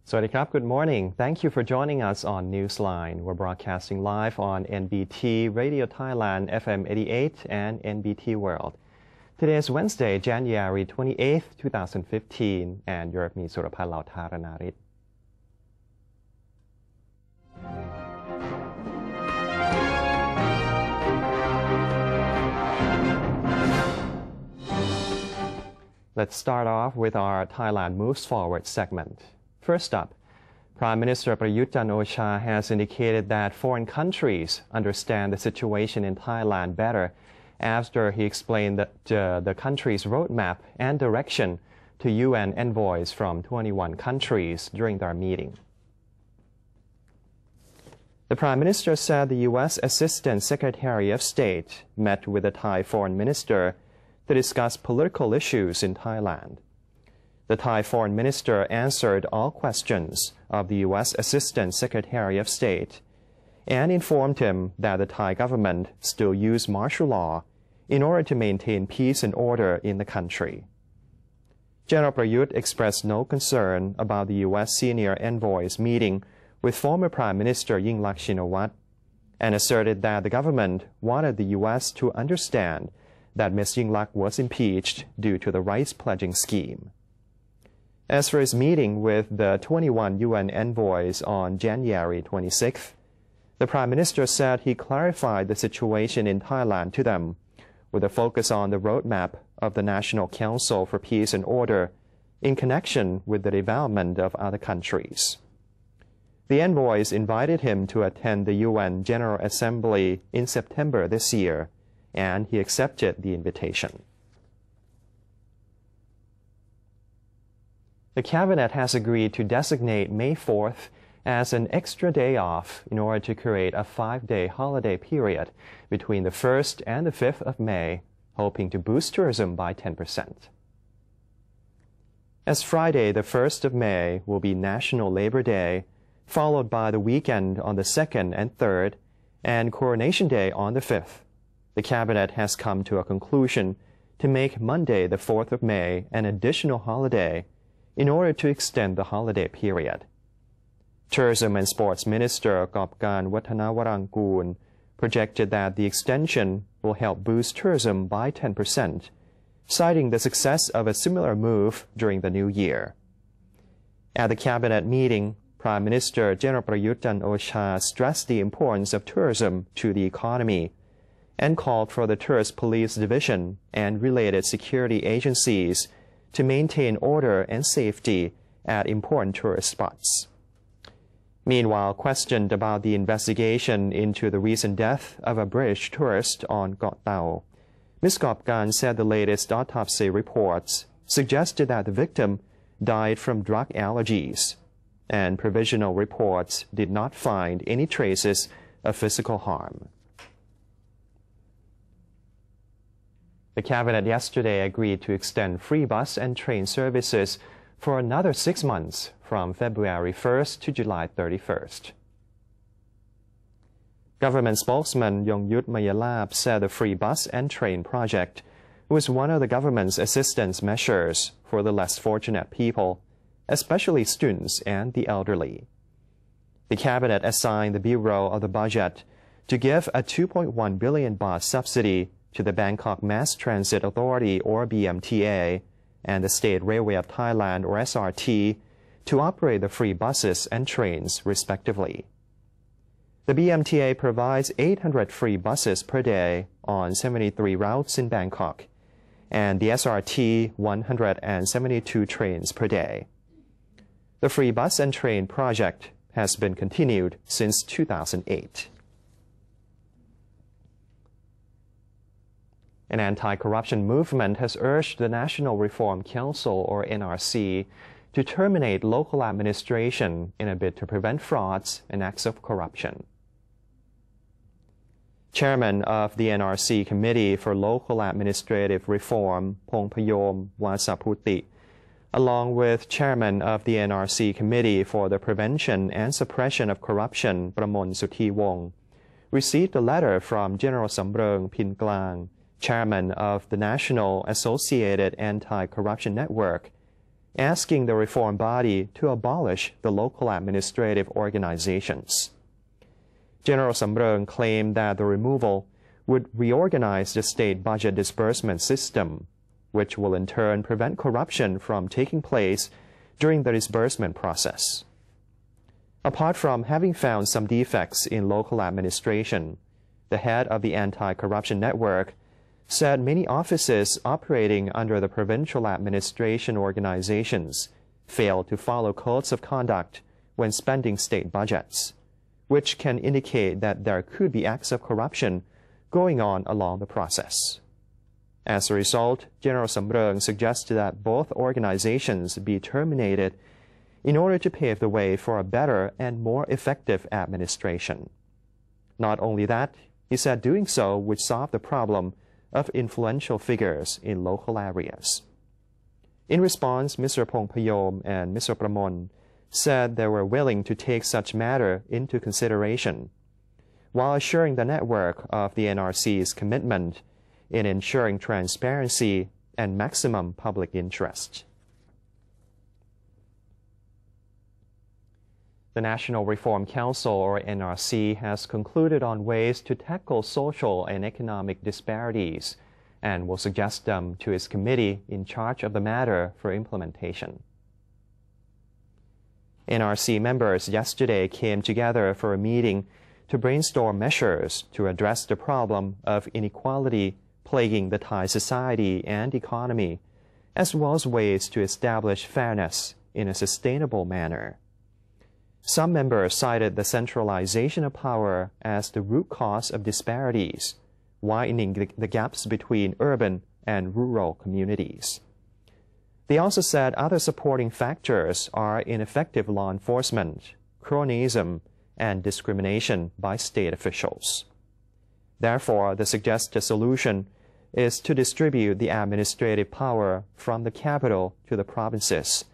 Sawasdee krab, good morning. Thank you for joining us on Newsline. We're broadcasting live on NBT Radio Thailand FM 88 and NBT World. Today is Wednesday, January 28, 2015, and you're with me, Suraphat Lautharanarit. Let's start off with our Thailand Moves Forward segment. First up, Prime Minister Prayut Chan-o-cha has indicated that foreign countries understand the situation in Thailand better after he explained the country's roadmap and direction to UN envoys from 21 countries during their meeting. The Prime Minister said the U.S. Assistant Secretary of State met with the Thai Foreign Minister to discuss political issues in Thailand. The Thai Foreign Minister answered all questions of the U.S. Assistant Secretary of State and informed him that the Thai government still uses martial law in order to maintain peace and order in the country. General Prayut expressed no concern about the U.S. senior envoy's meeting with former Prime Minister Yingluck Shinawatra and asserted that the government wanted the U.S. to understand that Ms. Yingluck was impeached due to the rights-pledging scheme. As for his meeting with the 21 UN envoys on January 26th, the Prime Minister said he clarified the situation in Thailand to them, with a focus on the roadmap of the National Council for Peace and Order in connection with the development of other countries. The envoys invited him to attend the UN General Assembly in September this year, and he accepted the invitation. The Cabinet has agreed to designate May 4th as an extra day off in order to create a 5-day holiday period between the 1st and the 5th of May, hoping to boost tourism by 10%. As Friday, the 1st of May, will be National Labor Day, followed by the weekend on the 2nd and 3rd, and Coronation Day on the 5th, the Cabinet has come to a conclusion to make Monday, the 4th of May, an additional holiday in order to extend the holiday period. Tourism and Sports Minister Gopkan Wattanawarangkoon projected that the extension will help boost tourism by 10%, citing the success of a similar move during the new year. At the Cabinet meeting, Prime Minister General Prayut Chan-o-cha stressed the importance of tourism to the economy and called for the Tourist Police Division and related security agencies to maintain order and safety at important tourist spots. Meanwhile, questioned about the investigation into the recent death of a British tourist on Koh Tao, Ms. Gopkan said the latest autopsy reports suggested that the victim died from drug allergies, and provisional reports did not find any traces of physical harm. The Cabinet yesterday agreed to extend free bus and train services for another 6 months from February 1st to July 31st. Government spokesman Yongyut Mayalab said the free bus and train project was one of the government's assistance measures for the less fortunate people, especially students and the elderly. The Cabinet assigned the Bureau of the Budget to give a 2.1 billion baht subsidy to the Bangkok Mass Transit Authority, or BMTA, and the State Railway of Thailand, or SRT, to operate the free buses and trains, respectively. The BMTA provides 800 free buses per day on 73 routes in Bangkok, and the SRT 172 trains per day. The free bus and train project has been continued since 2008. An anti-corruption movement has urged the National Reform Council, or NRC, to terminate local administration in a bid to prevent frauds and acts of corruption. Chairman of the NRC Committee for Local Administrative Reform, Pongpayom Wasaputi, along with Chairman of the NRC Committee for the Prevention and Suppression of Corruption, Pramon Suthiwong, received a letter from General Samreung Phinklang, Chairman of the National Associated Anti-Corruption Network, asking the reform body to abolish the local administrative organizations. General Samreung claimed that the removal would reorganize the state budget disbursement system, which will in turn prevent corruption from taking place during the disbursement process. Apart from having found some defects in local administration, the head of the anti-corruption network said many offices operating under the provincial administration organizations fail to follow codes of conduct when spending state budgets, which can indicate that there could be acts of corruption going on along the process. As a result, General Samreung suggested that both organizations be terminated in order to pave the way for a better and more effective administration. Not only that, he said doing so would solve the problem of influential figures in local areas. In response, Mr. Pongpayom and Mr. Pramon said they were willing to take such matter into consideration, while assuring the network of the NRC's commitment in ensuring transparency and maximum public interest. The National Reform Council, or NRC, has concluded on ways to tackle social and economic disparities and will suggest them to its committee in charge of the matter for implementation. NRC members yesterday came together for a meeting to brainstorm measures to address the problem of inequality plaguing the Thai society and economy, as well as ways to establish fairness in a sustainable manner. Some members cited the centralization of power as the root cause of disparities, widening the gaps between urban and rural communities. They also said other supporting factors are ineffective law enforcement, cronyism, and discrimination by state officials. Therefore, the suggested solution is to distribute the administrative power from the capital to the provinces,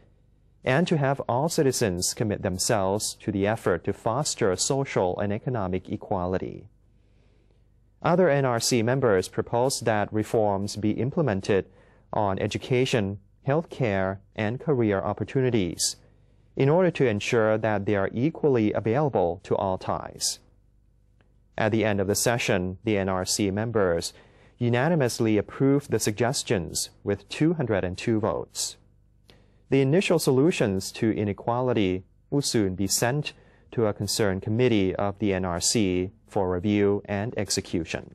and to have all citizens commit themselves to the effort to foster social and economic equality. Other NRC members proposed that reforms be implemented on education, healthcare, and career opportunities in order to ensure that they are equally available to all Thais. At the end of the session, the NRC members unanimously approved the suggestions with 202 votes. The initial solutions to inequality will soon be sent to a concerned committee of the NRC for review and execution.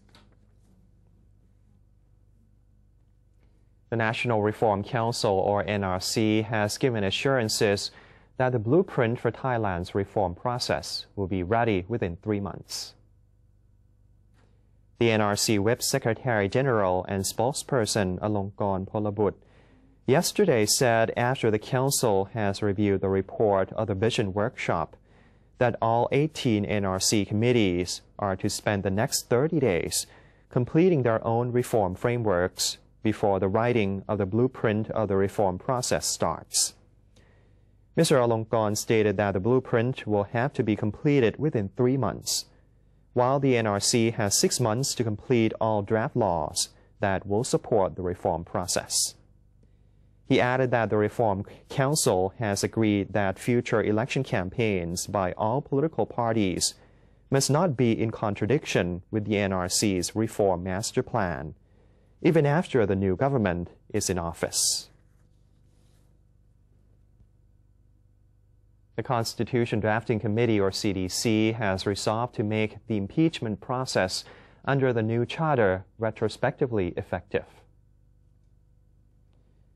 The National Reform Council, or NRC, has given assurances that the blueprint for Thailand's reform process will be ready within 3 months. The NRC Whip Secretary General and spokesperson Alongkorn Polabut yesterday said after the Council has reviewed the report of the Vision Workshop that all 18 NRC committees are to spend the next 30 days completing their own reform frameworks before the writing of the blueprint of the reform process starts. Mr. Alongkorn stated that the blueprint will have to be completed within 3 months, while the NRC has 6 months to complete all draft laws that will support the reform process. He added that the Reform Council has agreed that future election campaigns by all political parties must not be in contradiction with the NRC's reform master plan, even after the new government is in office. The Constitution Drafting Committee, or CDC, has resolved to make the impeachment process under the new charter retrospectively effective.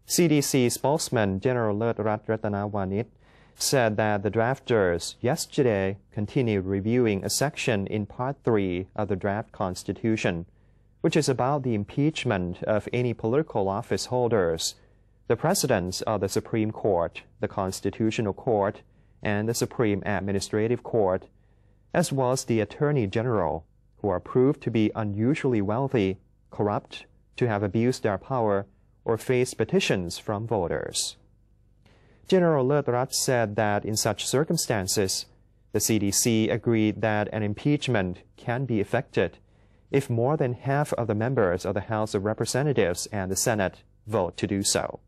CDC spokesman General Lertrat Ratanawanit said that the drafters yesterday continued reviewing a section in Part 3 of the draft Constitution, which is about the impeachment of any political office holders, the presidents of the Supreme Court, the Constitutional Court, and the Supreme Administrative Court, as well as the Attorney General, who are proved to be unusually wealthy, corrupt, to have abused their power, or face petitions from voters. General Lertrat said that in such circumstances, the CDC agreed that an impeachment can be effected if more than half of the members of the House of Representatives and the Senate vote to do so.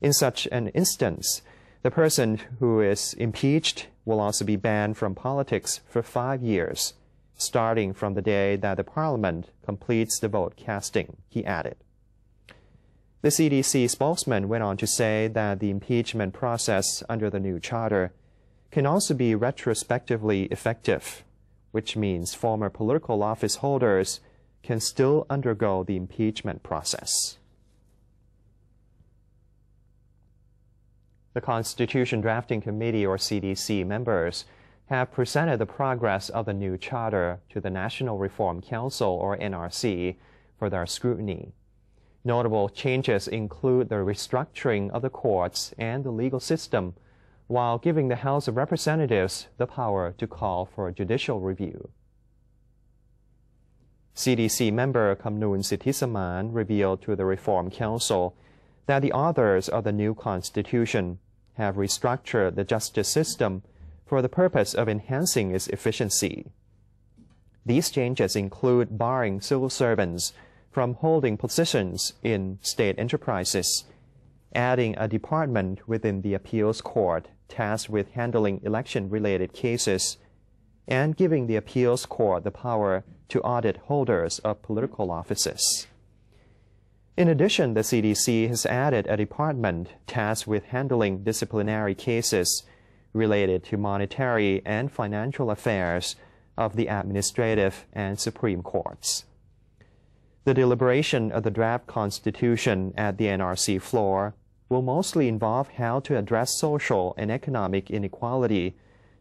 In such an instance, the person who is impeached will also be banned from politics for 5 years, starting from the day that the Parliament completes the vote casting, he added. The CDC spokesman went on to say that the impeachment process under the new charter can also be retrospectively effective, which means former political office holders can still undergo the impeachment process. The Constitution Drafting Committee, or CDC, members have presented the progress of the new charter to the National Reform Council, or NRC, for their scrutiny. Notable changes include the restructuring of the courts and the legal system, while giving the House of Representatives the power to call for a judicial review. CDC member Kamnoon Sithisaman revealed to the Reform Council that the authors of the new Constitution have restructured the justice system for the purpose of enhancing its efficiency. These changes include barring civil servants from holding positions in state enterprises, adding a department within the appeals court tasked with handling election-related cases, and giving the appeals court the power to audit holders of political offices. In addition, the CDC has added a department tasked with handling disciplinary cases related to monetary and financial affairs of the administrative and Supreme Courts. The deliberation of the draft Constitution at the NRC floor will mostly involve how to address social and economic inequality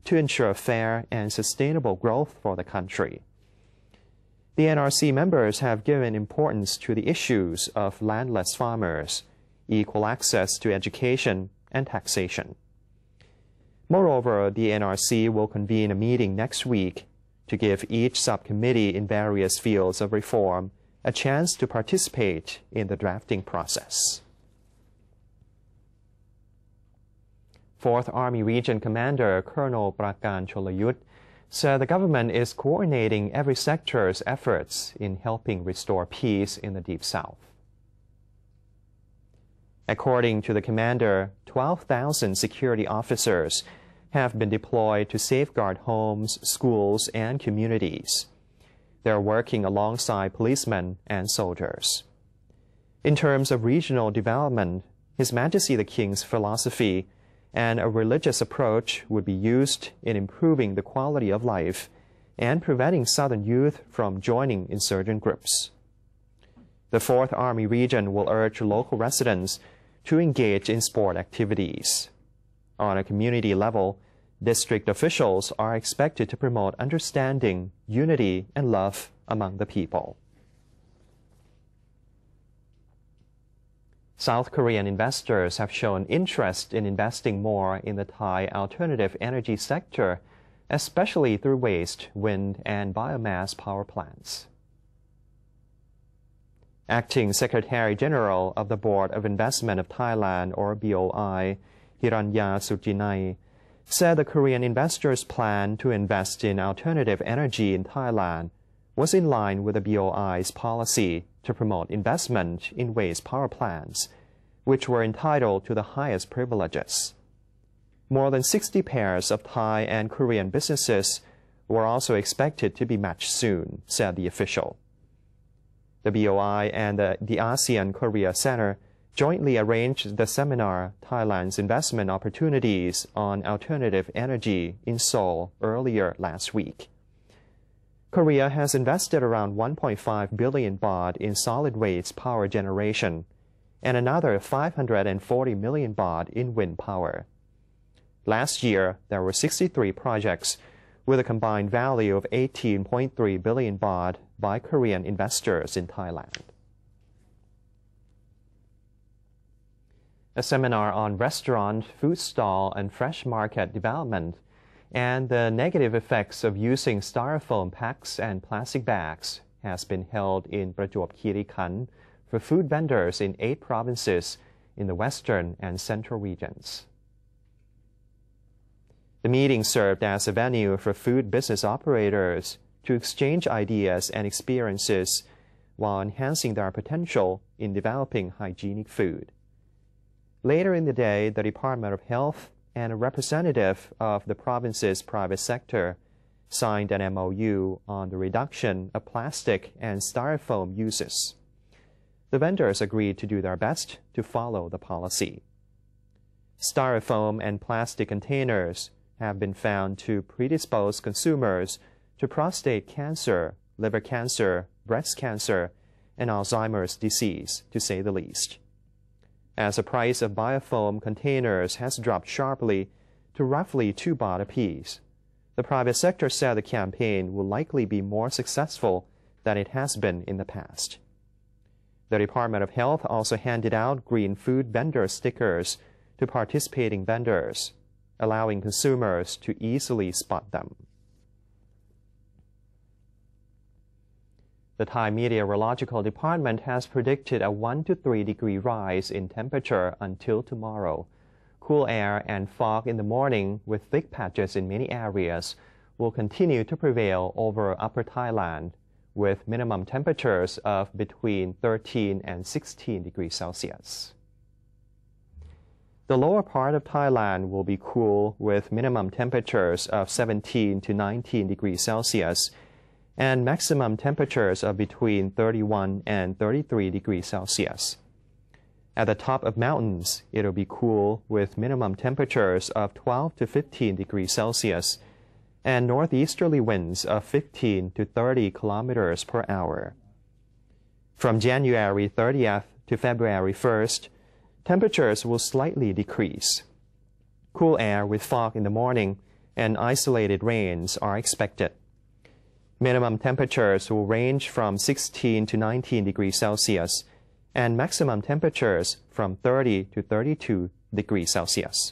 to ensure fair and sustainable growth for the country. The NRC members have given importance to the issues of landless farmers, equal access to education, and taxation. Moreover, the NRC will convene a meeting next week to give each subcommittee in various fields of reform a chance to participate in the drafting process. 4th Army Region Commander Colonel Prakan Cholayut said the government is coordinating every sector's efforts in helping restore peace in the Deep South. According to the commander, 12,000 security officers have been deployed to safeguard homes, schools, and communities. They are working alongside policemen and soldiers. In terms of regional development, His Majesty the King's philosophy and a religious approach would be used in improving the quality of life and preventing Southern youth from joining insurgent groups. The 4th Army Region will urge local residents to engage in sport activities. On a community level, district officials are expected to promote understanding, unity, and love among the people. South Korean investors have shown interest in investing more in the Thai alternative energy sector, especially through waste, wind, and biomass power plants. Acting Secretary General of the Board of Investment of Thailand, or BOI, Hiranya Sujinai, said the Korean investors' plan to invest in alternative energy in Thailand was in line with the BOI's policy to promote investment in waste power plants, which were entitled to the highest privileges. More than 60 pairs of Thai and Korean businesses were also expected to be matched soon, said the official. The BOI and the ASEAN Korea Center jointly arranged the seminar Thailand's Investment Opportunities on Alternative Energy in Seoul earlier last week. Korea has invested around 1.5 billion baht in solid waste power generation and another 540 million baht in wind power. Last year, there were 63 projects with a combined value of 18.3 billion baht by Korean investors in Thailand. A seminar on restaurant, food stall, and fresh market development and the negative effects of using styrofoam packs and plastic bags has been held in Prajop Khiri Khan for food vendors in 8 provinces in the western and central regions. The meeting served as a venue for food business operators to exchange ideas and experiences while enhancing their potential in developing hygienic food. Later in the day, the Department of Health and a representative of the province's private sector signed an MOU on the reduction of plastic and styrofoam uses. The vendors agreed to do their best to follow the policy. Styrofoam and plastic containers have been found to predispose consumers to prostate cancer, liver cancer, breast cancer, and Alzheimer's disease, to say the least. As the price of biofoam containers has dropped sharply to roughly 2 baht apiece, the private sector said the campaign will likely be more successful than it has been in the past. The Department of Health also handed out green food vendor stickers to participating vendors, allowing consumers to easily spot them. The Thai Meteorological Department has predicted a 1 to 3 degree rise in temperature until tomorrow. Cool air and fog in the morning with thick patches in many areas will continue to prevail over Upper Thailand, with minimum temperatures of between 13 and 16 degrees Celsius. The lower part of Thailand will be cool with minimum temperatures of 17 to 19 degrees Celsius and maximum temperatures of between 31 and 33 degrees Celsius. At the top of mountains, it'll be cool with minimum temperatures of 12 to 15 degrees Celsius and northeasterly winds of 15 to 30 kilometers per hour. From January 30th to February 1st, temperatures will slightly decrease. Cool air with fog in the morning and isolated rains are expected. Minimum temperatures will range from 16 to 19 degrees Celsius and maximum temperatures from 30 to 32 degrees Celsius.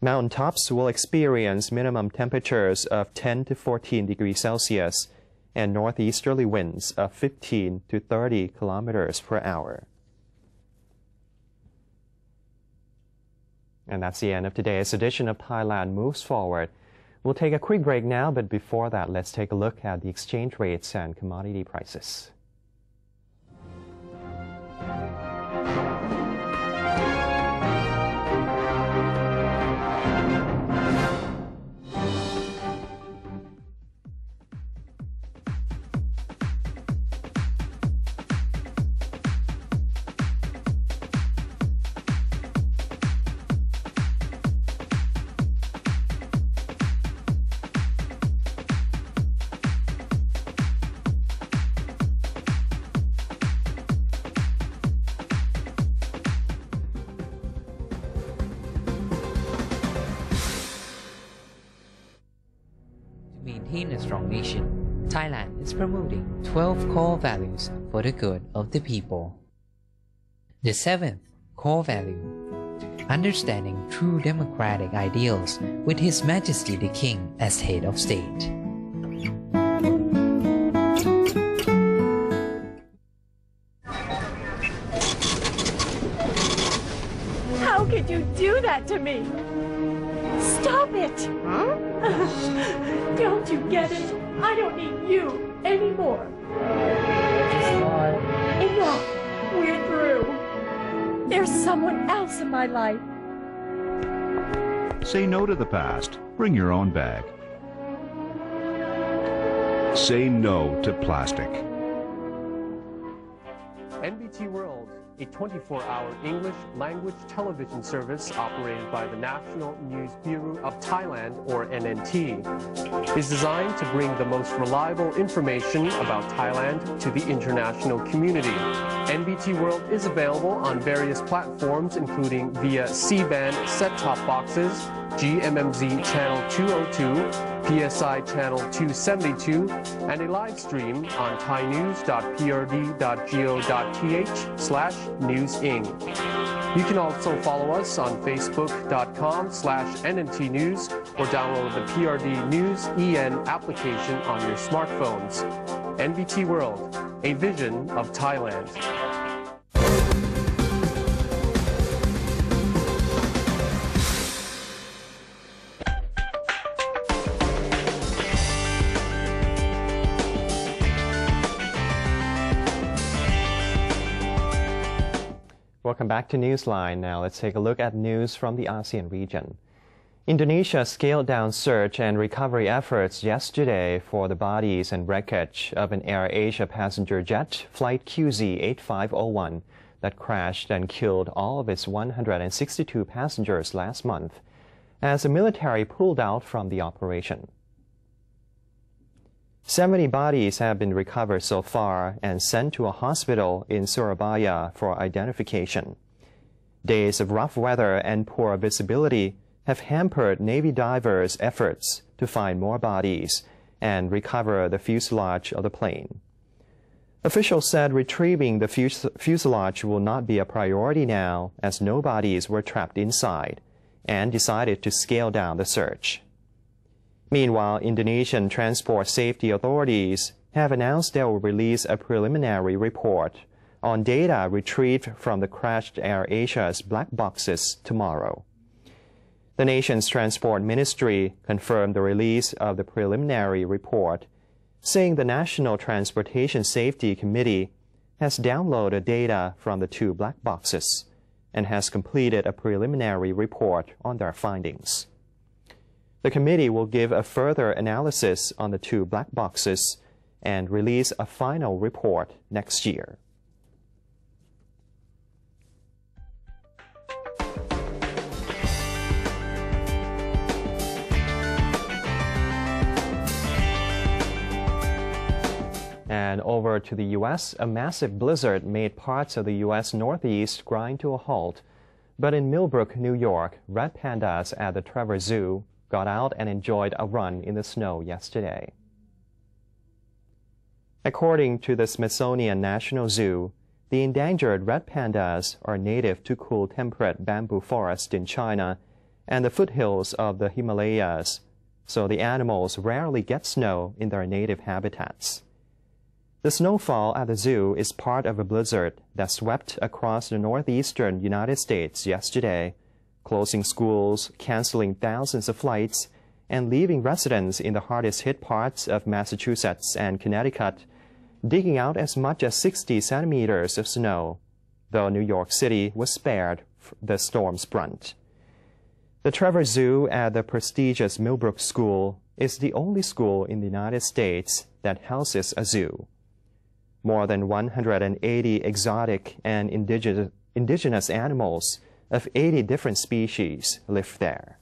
Mountaintops will experience minimum temperatures of 10 to 14 degrees Celsius and northeasterly winds of 15 to 30 kilometers per hour. And that's the end of today's edition of Thailand Moves Forward. We'll take a quick break now, but before that, let's take a look at the exchange rates and commodity prices. Maintain a strong nation, Thailand is promoting 12 core values for the good of the people. The 7th core value, understanding true democratic ideals with His Majesty the King as head of state. How could you do that to me? Stop it! Huh? Don't you get it? I don't need you anymore. Enough! We're through. There's someone else in my life. Say no to the past. Bring your own bag. Say no to plastic. NBT World, a 24-hour English language television service operated by the National News Bureau of Thailand, or NNT, is designed to bring the most reliable information about Thailand to the international community. NBT World is available on various platforms, including via C-band set-top boxes, GMMZ Channel 202, PSI Channel 272, and a live stream on thainews.prd.go.th/newsing. You can also follow us on facebook.com/NNT News or download the PRD News EN application on your smartphones. NBT World, a vision of Thailand. Welcome back to Newsline. Now let's take a look at news from the ASEAN region. Indonesia scaled down search and recovery efforts yesterday for the bodies and wreckage of an AirAsia passenger jet, flight QZ8501, that crashed and killed all of its 162 passengers last month, as the military pulled out from the operation. 70 bodies have been recovered so far and sent to a hospital in Surabaya for identification. Days of rough weather and poor visibility have hampered Navy divers' efforts to find more bodies and recover the fuselage of the plane. Officials said retrieving the fuselage will not be a priority now, as no bodies were trapped inside, and decided to scale down the search. Meanwhile, Indonesian transport safety authorities have announced they will release a preliminary report on data retrieved from the crashed AirAsia's black boxes tomorrow. The nation's transport ministry confirmed the release of the preliminary report, saying the National Transportation Safety Committee has downloaded data from the two black boxes and has completed a preliminary report on their findings. The committee will give a further analysis on the two black boxes and release a final report next year. And over to the U.S., a massive blizzard made parts of the U.S. Northeast grind to a halt. But in Millbrook, New York, red pandas at the Trevor Zoo got out and enjoyed a run in the snow yesterday. According to the Smithsonian National Zoo, the endangered red pandas are native to cool temperate bamboo forest in China and the foothills of the Himalayas, so the animals rarely get snow in their native habitats. The snowfall at the zoo is part of a blizzard that swept across the northeastern United States yesterday, closing schools, canceling thousands of flights, and leaving residents in the hardest hit parts of Massachusetts and Connecticut digging out as much as 60 centimeters of snow, though New York City was spared the storm's brunt. The Trevor Zoo at the prestigious Millbrook School is the only school in the United States that houses a zoo. More than 180 exotic and indigenous animals of 80 different species live there.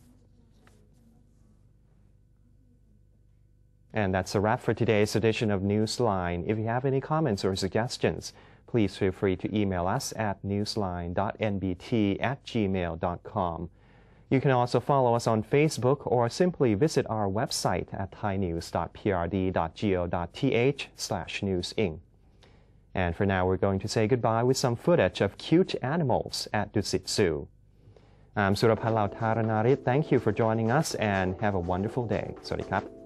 And that's a wrap for today's edition of Newsline. If you have any comments or suggestions, please feel free to email us at newsline.nbt@gmail.com. You can also follow us on Facebook or simply visit our website at thainews.prd.go.th/newsing. And for now, we're going to say goodbye with some footage of cute animals at Dusit Zoo. I'm Surapan Lautaranarit. Thank you for joining us and have a wonderful day. สวัสดีครับ